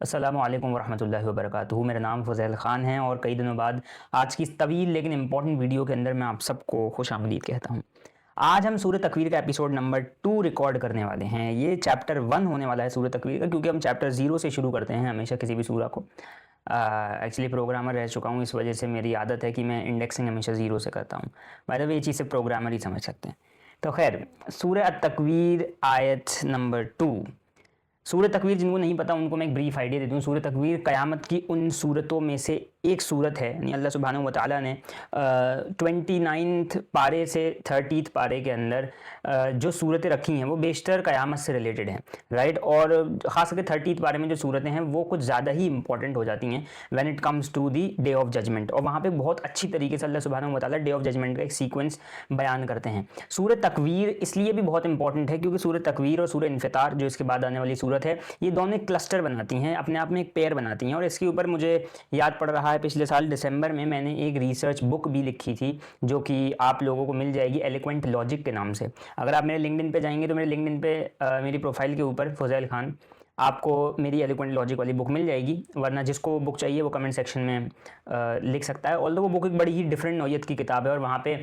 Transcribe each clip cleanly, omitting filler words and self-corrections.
अस्सलामुअलैकुम वरहमतुल्लाहि वबरकातुहू। मेरा नाम फ़ज़ैल ख़ान है और कई दिनों बाद आज की इस तवील लेकिन इंपॉर्टेंट वीडियो के अंदर मैं आप सबको खुशामदीद कहता हूँ। आज हम सूरह तकवीर का एपिसोड नंबर 2 रिकॉर्ड करने वाले हैं। ये चैप्टर 1 होने वाला है सूरह तकवीर का, क्योंकि हम चैप्टर 0 से शुरू करते हैं हमेशा किसी भी सूरह को। एक्चुअली प्रोग्रामर रह चुका हूँ, इस वजह से मेरी आदत है कि मैं इंडेक्सिंग हमेशा 0 से करता हूँ। बाय द वे ये चीज़ से प्रोग्रामर ही समझ सकते हैं। तो खैर, सूरह तकवीर आयत नंबर 2। सूरह तकवीर जिनको नहीं पता उनको मैं एक ब्रीफ आइडिया देता हूँ। सूरह तकवीर क़यामत की उन सूरतों में से एक सूरत है। यानी अल्लाह सुब्हानहू व तआला ने 29th पारे से 30th पारे के अंदर जो सूरतें रखी हैं वो बेशतर क़यामत से रिलेटेड हैं, राइट। और ख़ास करके 30th पारे में जो सूरतें हैं वो कुछ ज़्यादा ही इंपॉर्टेंट हो जाती हैं when it comes to the day of judgement. और वहाँ पे बहुत अच्छी तरीके से अल्लाह सुब्हानहू व तआला डे ऑफ जजमेंट का एक सीक्वेंस बयान करते हैं। सूरह तकवीर इसलिए भी बहुत इंपॉर्टेंट है क्योंकि सूरह तकवीर और सूरह इन्फ़ितार जो इसके बाद आने वाली सूरत है, ये दोनों एक क्लस्टर बनाती हैं, अपने आप में एक पेयर बनाती हैं। और इसके ऊपर मुझे याद पड़ रहा है पिछले साल दिसंबर में मैंने एक रिसर्च बुक भी लिखी थी जो कि आप लोगों को मिल जाएगी एलोक्वेंट लॉजिक के नाम से। अगर आप मेरे लिंक्डइन पे जाएंगे तो मेरे लिंक्डइन पे मेरी प्रोफाइल के ऊपर फ़ज़ैल ख़ान आपको मेरी एलोक्वेंट लॉजिक वाली बुक मिल जाएगी, वरना जिसको बुक चाहिए वो कमेंट सेक्शन में लिख सकता है। ऑल्दो वो बुक एक बड़ी ही डिफरेंट नौयत की किताब है और वहाँ पे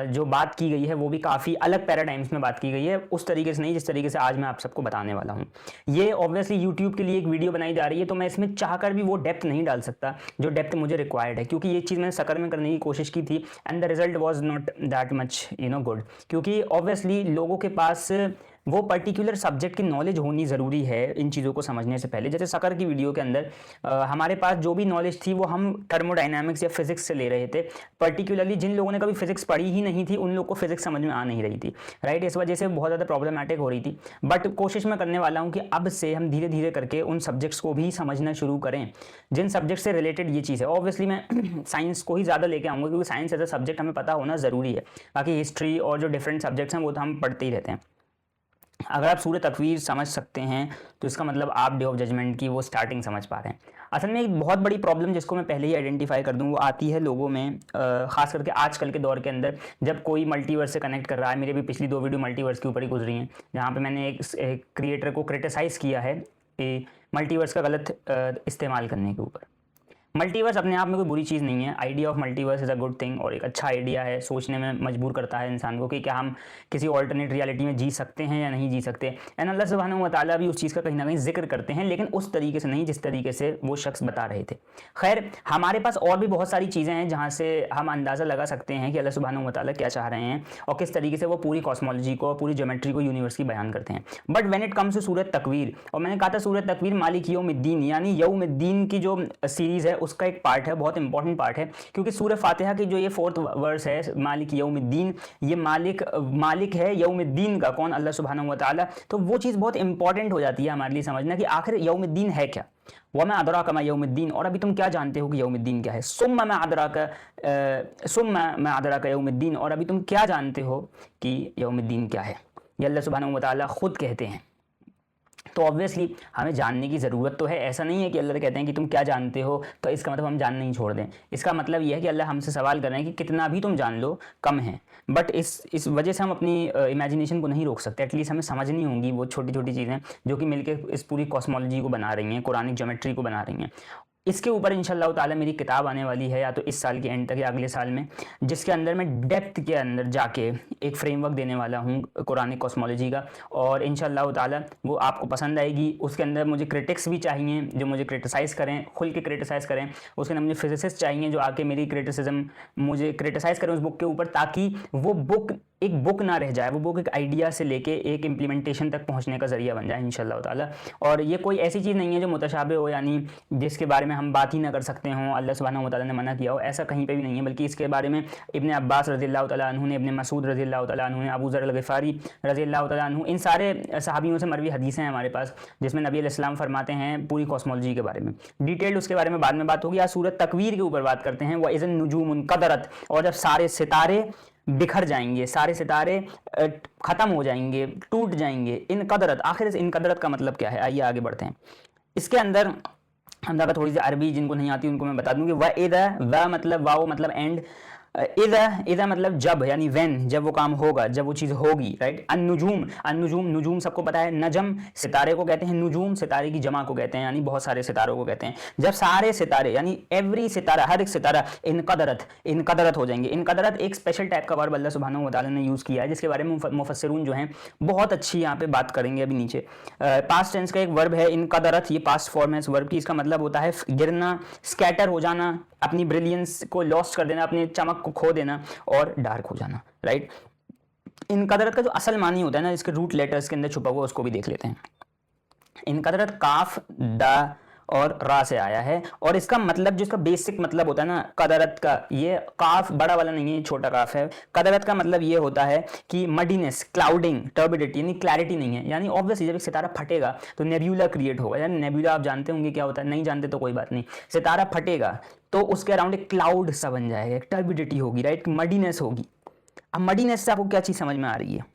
जो बात की गई है वो भी काफ़ी अलग पैराडाइम्स में बात की गई है, उस तरीके से नहीं जिस तरीके से आज मैं आप सबको बताने वाला हूँ। ये ऑब्वियसली यूट्यूब के लिए एक वीडियो बनाई जा रही है, तो मैं इसमें चाहकर भी वो डेप्थ नहीं डाल सकता जो डेप्थ मुझे रिक्वायर्ड है, क्योंकि ये चीज़ मैंने सकर में करने की कोशिश की थी and the result was not that much good. क्योंकि ऑब्वियसली लोगों के पास वो पर्टिकुलर सब्जेक्ट की नॉलेज होनी ज़रूरी है इन चीज़ों को समझने से पहले। जैसे सकर की वीडियो के अंदर हमारे पास जो भी नॉलेज थी वो हम थर्मोडायनामिक्स या फिजिक्स से ले रहे थे। पर्टिकुलरली जिन लोगों ने कभी फिजिक्स पढ़ी ही नहीं थी उन लोग को फिजिक्स समझ में आ नहीं रही थी, राइट। इस वजह से बहुत ज़्यादा प्रॉब्लमेटिक हो रही थी। बट कोशिश मैं करने वाला हूँ कि अब से हम धीरे धीरे करके उन सब्जेक्ट्स को भी समझना शुरू करें जिन सब्जेक्ट से रिलेटेड ये चीज़ है। ऑब्वियसली मैं साइंस को ही ज़्यादा लेके आऊँगा क्योंकि साइंस एज अ सब्जेक्ट हमें पता होना ज़रूरी है। बाकी हिस्ट्री और जो डिफरेंट सब्जेक्ट्स हैं वो तो हम पढ़ते ही रहते हैं। अगर आप सूरह तकवीर समझ सकते हैं तो इसका मतलब आप डे ऑफ जजमेंट की वो स्टार्टिंग समझ पा रहे हैं। असल में एक बहुत बड़ी प्रॉब्लम जिसको मैं पहले ही आइडेंटिफाई कर दूं वो आती है लोगों में, खास करके आजकल के दौर के अंदर जब कोई मल्टीवर्स से कनेक्ट कर रहा है। मेरे भी पिछली 2 वीडियो मल्टीवर्स के ऊपर ही गुजरी हैं जहाँ पे मैंने एक क्रिएटर को क्रिटिसाइज़ किया है मल्टीवर्स का गलत इस्तेमाल करने के ऊपर। मल्टीवर्स अपने आप में कोई बुरी चीज़ नहीं है। Idea of multiverse is a good thing और एक अच्छा आइडिया है, सोचने में मजबूर करता है इंसान को कि क्या हम किसी ऑल्टरनेट रियलिटी में जी सकते हैं या नहीं जी सकते। एंड अल्लाह सुब्हानहू व तआला भी उस चीज़ का कहीं ना कहीं जिक्र करते हैं, लेकिन उस तरीके से नहीं जिस तरीके से वो शख्स बता रहे थे। खैर, हमारे पास और भी बहुत सारी चीज़ें हैं जहाँ से हम अंदाज़ा लगा सकते हैं कि अल्लाह सुब्हानहू व तआला क्या चाह रहे हैं और किस तरीके से वो पूरी कॉस्मोलॉजी को, पूरी ज्योमेट्री को, यूनिवर्स की बयान करते हैं। But when it comes to सूरत तकवीर, और मैंने कहा था सूरत तकवीर मालिक यौमिद्दीन यानी यौमिद्दीन की जो सीरीज़ है उसका एक पार्ट है, बहुत इंपॉर्टेंट पार्ट है। क्योंकि सूरह फातिहा की जो ये 4th वर्स है मालिक यौमिद्दीन, ये मालिक है यौमिद्दीन का, कौन? अल्लाह सुब्हानहू व तआला। तो वो चीज़ बहुत इंपॉर्टेंट हो जाती है हमारे लिए समझना कि आखिर यौमिद्दीन है क्या। वमा अदराका मा यौमिद्दीन, और अभी तुम क्या जानते हो कि यौमिद्दीन क्या है। सुम्मा मा अदराका यौमिद्दीन, और अभी तुम क्या जानते हो कि यौमिद्दीन क्या है। ये अल्लाह सुब्हानहू व तआला खुद कहते हैं। तो ऑब्वियसली हमें जानने की ज़रूरत तो है। ऐसा नहीं है कि अल्लाह कहते हैं कि तुम क्या जानते हो तो इसका मतलब हम जानना ही छोड़ दें। इसका मतलब यह है कि अल्लाह हमसे सवाल कर रहे हैं कि कितना भी तुम जान लो कम है। बट इस वजह से हम अपनी इमेजिनेशन को नहीं रोक सकते। एटलीस्ट हमें समझनी होंगी वो छोटी छोटी चीज़ें जो कि मिलकर इस पूरी कॉस्मोलॉजी को बना रही हैं, कुरानिक ज्योमेट्री को बना रही हैं। इसके ऊपर इंशाअल्लाह ताला मेरी किताब आने वाली है, या तो इस साल के एंड तक या अगले साल में, जिसके अंदर मैं डेप्थ के अंदर जाके एक फ्रेमवर्क देने वाला हूँ कुरानिक कॉस्मोलॉजी का। और इंशाअल्लाह ताला वो आपको पसंद आएगी। उसके अंदर मुझे क्रिटिक्स भी चाहिए जो मुझे क्रिटिसाइज़ करें, खुल के क्रिटिसाइज़ करें। उसके अंदर मुझे फिजिसिस्ट चाहिए जो आके मेरी क्रिटिसिज्म मुझे क्रिटिसाइज़ करें उस बुक के ऊपर, ताकि वो बुक एक बुक ना रह जाए, वो बुक एक आइडिया से लेके एक इम्प्लीमेंटेशन तक पहुंचने का ज़रिया बन जाए इंशाअल्लाह ताला। और ये कोई ऐसी चीज़ नहीं है जो मुतशाबे हो, यानी जिसके बारे में हम बात ही ना कर सकते हों, अल्लाह सुब्हानहू व तआला ने मना किया हो, ऐसा कहीं पे भी नहीं है। बल्कि इसके बारे में इब्न अब्बास रज़ियल्लाहु तआला अन्हु ने, इब्न मसूद रज़ियल्लाहु तआला अन्हु ने, अबू ज़र अल-ग़िफ़ारी रज़ियल्लाहु तआला अन्हु, इन सारे सहाबियों से मरवी हदीसें हैं हमारे पास जिसमें नबी अलैहिस्सलाम फरमाते हैं पूरी कॉस्मोलॉजी के बारे में। डिटेल्ड उसके बारे में बाद में बात होगी। आज सूरत तकवीर के ऊपर बात करते हैं। व इज़न नुजूमुन क़दरत, और जब सारे सितारे बिखर जाएंगे, सारे सितारे ख़त्म हो जाएंगे, टूट जाएंगे। इन कदरत, आखिर इन कदरत का मतलब क्या है, आइए आगे बढ़ते हैं। इसके अंदर हम अगर थोड़ी सी अरबी जिनको नहीं आती उनको मैं बता दूं कि व मतलब वाओ मतलब एंड, इज़ा मतलब जब, यानी व्हेन, जब वो काम होगा, जब वो चीज़ होगी, राइट। अन्नुजूम, अन्नुजूम, नुजूम सबको पता है, नजम सितारे को कहते हैं, नुजूम सितारे की जमा को कहते हैं, यानी बहुत सारे सितारों को कहते हैं। जब सारे सितारे यानी एवरी सितारा, हर एक सितारा इनकदरत, इनकदरत हो जाएंगे। इनकदरत एक स्पेशल टाइप का वर्ब अल्लाह सुब्हानहू व तआला ने यूज़ किया है, जिसके बारे में मुफस्सिरून जो हैं बहुत अच्छी यहाँ पे बात करेंगे अभी नीचे। पास्ट टेंस का एक वर्ब है इनकदरत, ये पास्ट फॉर्म है इस वर्ब की। इसका मतलब होता है गिरना, स्कैटर हो जाना, अपनी ब्रिलियंस को लॉस्ट कर देना, अपने चमक को खो देना और डार्क हो जाना, राइट। इनकदरत का जो असल मानी होता है ना, इसके रूट लेटर्स के अंदर छुपा हुआ, उसको भी देख लेते हैं। इनकदरत काफ, दा और रा से आया है, और इसका मतलब, जो इसका बेसिक मतलब होता है ना कदरत का, ये काफ बड़ा वाला नहीं है, छोटा काफ है। कदरत का मतलब ये होता है कि मडीनेस, क्लाउडिंग, टर्बिडिटी, यानी क्लैरिटी नहीं है। यानी ऑब्वियसली जब एक सितारा फटेगा तो नेब्यूला क्रिएट होगा। यानी नेब्यूला आप जानते होंगे क्या होता है, नहीं जानते तो कोई बात नहीं। सितारा फटेगा तो उसके अराउंड एक क्लाउड सा बन जाएगा, एक टर्बिडिटी होगी, राइट, मडीनेस होगी। अब मडीनेस से आपको क्या चीज़ समझ में आ रही है?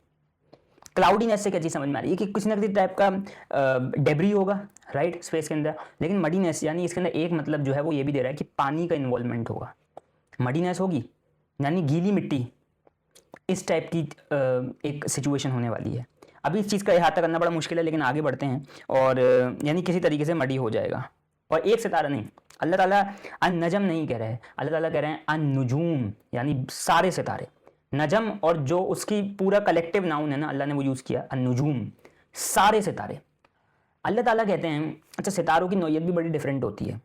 क्लाउडीनेस से क्या चीज़ समझ में आ रही है कि किसी न किसी टाइप का डेब्री होगा, राइट, स्पेस के अंदर। लेकिन मडीनेस यानी इसके अंदर एक मतलब जो है वो ये भी दे रहा है कि पानी का इन्वॉल्वमेंट होगा। मडीनेस होगी यानी गीली मिट्टी, इस टाइप की एक सिचुएशन होने वाली है। अभी इस चीज़ का अहाता करना बड़ा मुश्किल है, लेकिन आगे बढ़ते हैं। और यानी किसी तरीके से मडी हो जाएगा। और एक सितारा नहीं, अल्लाह ताला अन नजम नहीं कह रहे हैं, अल्लाह ताला कह रहे हैं अन नुजूम, यानी सारे सितारे। नजम और जो उसकी पूरा कलेक्टिव नाउन है ना, अल्लाह ने वो यूज़ किया अन्नुजूम, सारे सितारे। अल्लाह ताला कहते हैं, अच्छा सितारों की नौइयत भी बड़ी डिफरेंट होती है।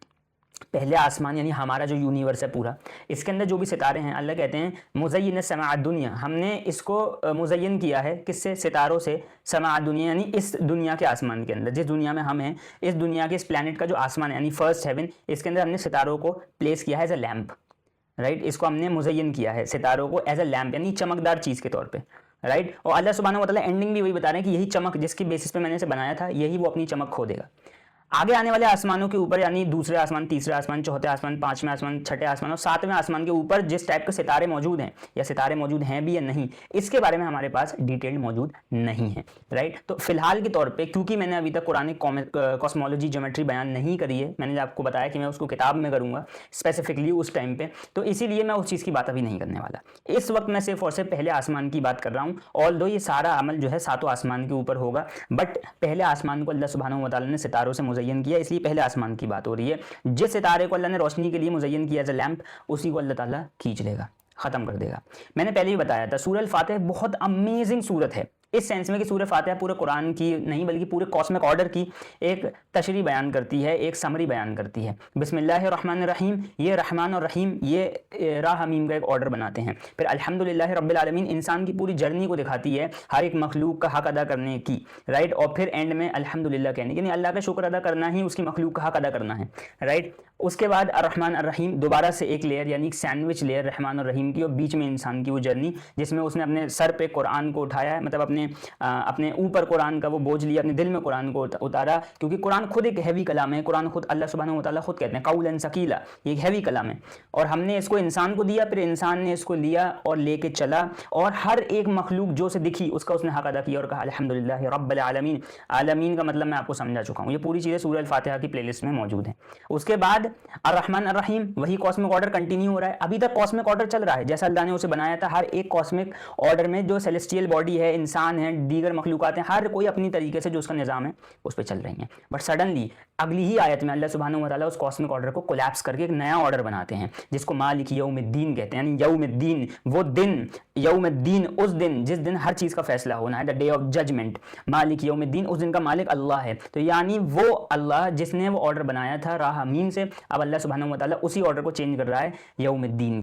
पहले आसमान यानी हमारा जो यूनिवर्स है पूरा, इसके अंदर जो भी सितारे हैं, अल्लाह कहते हैं मुज़य्यिन समाअ दुनिया, हमने इसको मुज़य्यन किया है, किससे? सितारों से। समाअ दुनिया यानी इस दुनिया के आसमान के अंदर, जिस दुनिया में हम हैं, इस दुनिया के, इस प्लैनेट का जो आसमान है यानी फर्स्ट हेवन, इसके अंदर हमने सितारों को प्लेस किया है एज अ लैम्प, राइट। इसको हमने मुज़य्यन किया है सितारों को एज अ लैम्प, यानी चमकदार चीज़ के तौर पे, राइट। और अल्लाह सुब्हानहू व तआला एंडिंग भी वही बता रहे हैं कि यही चमक जिसकी बेसिस पे मैंने इसे बनाया था, यही वो अपनी चमक खो देगा। आगे आने वाले आसमानों के ऊपर, यानी दूसरे आसमान, तीसरे आसमान, चौथे आसमान, पांचवें आसमान, छठे आसमान और सातवें आसमान के ऊपर जिस टाइप के सितारे मौजूद हैं, या सितारे मौजूद हैं भी या नहीं, इसके बारे में हमारे पास डिटेल्ड मौजूद नहीं है, राइट। तो फिलहाल के तौर पे, क्योंकि मैंने अभी तक कुरानिक कॉस्मोलॉजी, ज्योमेट्री बयान नहीं करी है, मैंने आपको बताया कि मैं उसको किताब में करूँगा स्पेसिफिकली उस टाइम पे, तो इसीलिए मैं उस चीज़ की बात अभी नहीं करने वाला। इस वक्त मैं सिर्फ और सिर्फ पहले आसमान की बात कर रहा हूँ। ऑल्दो ये सारा अमल जो है सातों आसमान के ऊपर होगा, बट पहले आसमान को अल्लाह सुब्हानहू व तआला ने सितारों से मुज़य्यन किया, इसलिए पहले आसमान की बात हो रही है। जिस सितारे को अल्लाह ने रोशनी के लिए मुज़य्यन किया एज अ लैम्प, उसी को अल्लाह ताला खींच लेगा, ख़त्म कर देगा। मैंने पहले ही बताया था, सूरह अल-फातिहा बहुत अमेजिंग सूरत है, इस सेंस में कि सूरह फातिहा पूरे कुरान की नहीं बल्कि पूरे कॉस्मिक ऑर्डर की एक तशरीह बयान करती है, एक समरी बयान करती है। बिस्मिल्लाहिर्रहमानिर्रहीम, ये रहमान और रहीम, ये रा हमीम का एक ऑर्डर बनाते हैं। फिर अल्हम्दुलिल्लाह रब्बिल आलमीन, इंसान की पूरी जर्नी को दिखाती है, हर एक मखलूक का हक अदा करने की, राइट। और फिर एंड में अल्हम्दुलिल्लाह कहने, यानी अल्लाह का शुक्र अदा करना ही उसकी मखलूक का हक अदा करना है, राइट। उसके बाद अर्रहमान अर्रहीम, दोबारा से एक लेयर यानी एक सैंडविच लेयर रहमान और रहीम की, और बीच में इंसान की वो जर्नी जिसमें उसने अपने सर पे कुरान को उठाया है, मतलब अपने ऊपर कुरान का वो बोझ लिया, अपने दिल में कुरान को उतारा, क्योंकि कुरान खुद एक हैवी कलाम है। कुरान खुद अल्लाह सुब्हानहू व तआला खुद कहते हैं कौलन सकीला, ये एक हैवी कलाम है, और हमने इसको इंसान को दिया, फिर इंसान ने इसको लिया और लेके चला, और हर एक मखलूक जो से दिखी उसका उसने हक अदा किया और कहा अल्हम्दुलिल्लाह रब्बिल आलमीन। आलमीन का मतलब मैं आपको समझा चुका हूँ, ये पूरी चीज़ें सूरह अल-फातिहा की प्लेलिस्ट में मौजूद है। उसके बाद अर्रहमान अर्रहीम, वही कॉस्मिक ऑर्डर कंटिन्यू हो रहा है, अभी तक कॉस्मिक ऑर्डर चल रहा है जैसा अल्लाह ने उसे बनाया था। हर एक कॉस्मिक ऑर्डर में जो सेलेस्टियल बॉडी है, इंसान है, दीगर मखलूकात हैं, हर कोई अपनी तरीके से जो उसका निज़ाम है उस पर चल रही हैं। बट सडनली अगली ही आयत में अल्लाह सुब्हानहू व तआला उस कॉस्मिक ऑर्डर को कोलैप्स करके एक नया ऑर्डर बनाते हैं, जिसको मालिक यौमिद्दीन कहते हैं, यानी यौमिद्दीन, वो दिन, यौमिद्दीन उस दिन जिस दिन हर चीज़ का फैसला होना है, द डे ऑफ जजमेंट। मालिक यौमिद्दीन, उस दिन का मालिक अल्लाह है, तो यानी वो अल्लाह जिसने वो ऑर्डर बनाया था राह मीम से, अब अल्लाह सुब्हानहू व तआला उसी ऑर्डर को चेंज कर रहा है यौमिद्दीन।